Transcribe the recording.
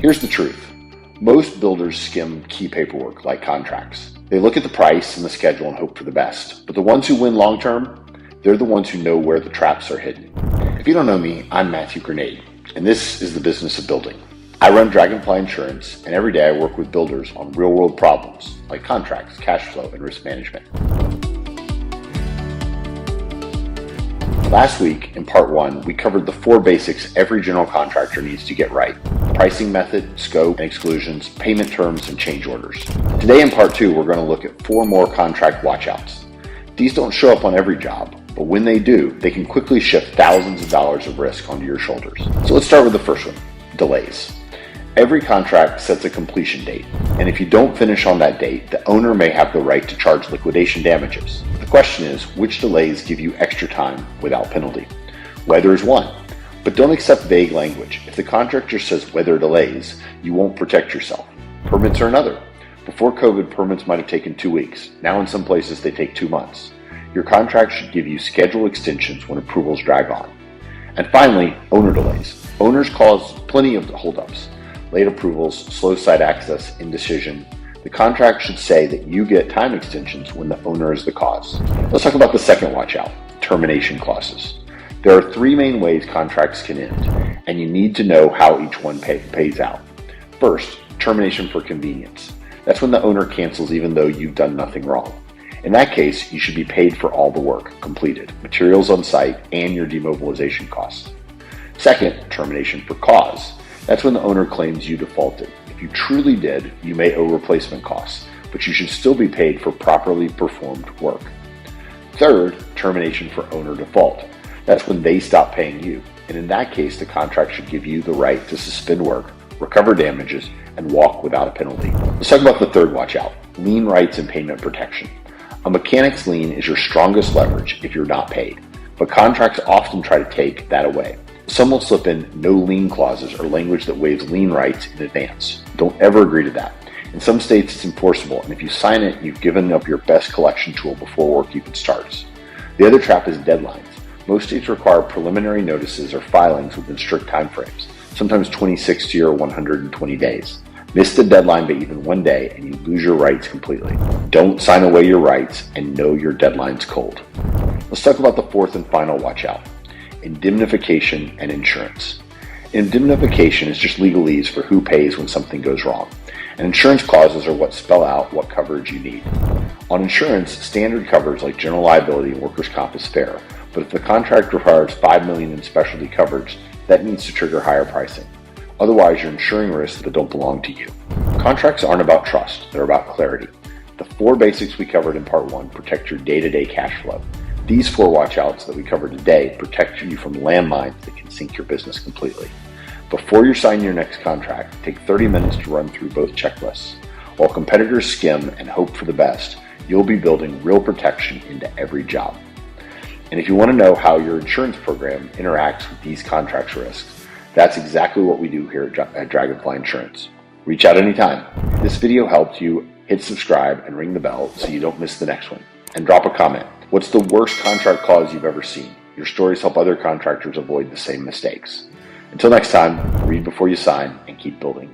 Here's the truth. Most builders skim key paperwork like contracts. They look at the price and the schedule and hope for the best. But the ones who win long term, they're the ones who know where the traps are hidden. If you don't know me, I'm Matthew Grenade, and this is the business of building. I run Dragonfly Insurance, and every day I work with builders on real-world problems like contracts, cash flow, and risk management. Last week, in part 1, we covered the 4 basics every general contractor needs to get right: pricing method, scope and exclusions, payment terms, and change orders. Today in part 2, we're going to look at 4 more contract watchouts. These don't show up on every job, but when they do, they can quickly shift thousands of dollars of risk onto your shoulders. So let's start with the first one: delays. Every contract sets a completion date, and if you don't finish on that date, the owner may have the right to charge liquidation damages. The question is, which delays give you extra time without penalty? Weather is one, but don't accept vague language. If the contractor says weather delays, you won't protect yourself. Permits are another. Before COVID, permits might have taken 2 weeks. Now in some places they take 2 months. Your contract should give you schedule extensions when approvals drag on. And finally, owner delays. Owners cause plenty of holdups: late approvals, slow site access, indecision. The contract should say that you get time extensions when the owner is the cause. Let's talk about the second watchout: termination clauses. There are 3 main ways contracts can end, and you need to know how each one pays out. First, termination for convenience. That's when the owner cancels even though you've done nothing wrong. In that case, you should be paid for all the work completed, materials on site, and your demobilization costs. Second, termination for cause. That's when the owner claims you defaulted. If you truly did, you may owe replacement costs, but you should still be paid for properly performed work. Third, termination for owner default. That's when they stop paying you, and in that case, the contract should give you the right to suspend work, recover damages, and walk without a penalty. Let's talk about the third watchout: lien rights and payment protection. A mechanic's lien is your strongest leverage if you're not paid, but contracts often try to take that away. Some will slip in no lien clauses or language that waives lien rights in advance. Don't ever agree to that. In some states it's enforceable, and if you sign it, you've given up your best collection tool before work even starts. The other trap is deadlines. Most states require preliminary notices or filings within strict timeframes, sometimes 20, 60, or 120 days. Miss the deadline by even 1 day and you lose your rights completely. Don't sign away your rights and know your deadline's cold. Let's talk about the fourth and final watchout: indemnification and insurance. Indemnification is just legalese for who pays when something goes wrong, and insurance clauses are what spell out what coverage you need. On insurance, standard coverage like general liability and workers' comp is fair, but if the contract requires $5 million in specialty coverage, that needs to trigger higher pricing. Otherwise, you're insuring risks that don't belong to you. Contracts aren't about trust, they're about clarity. The 4 basics we covered in part 1 protect your day-to-day cash flow. These 4 watchouts that we covered today protect you from landmines that can sink your business completely. Before you sign your next contract, take 30 minutes to run through both checklists. While competitors skim and hope for the best, you'll be building real protection into every job. And if you want to know how your insurance program interacts with these contracts risks, that's exactly what we do here at Dragonfly Insurance. Reach out anytime. If this video helped you, hit subscribe and ring the bell so you don't miss the next one. And drop a comment. What's the worst contract clause you've ever seen? Your stories help other contractors avoid the same mistakes. Until next time, read before you sign and keep building.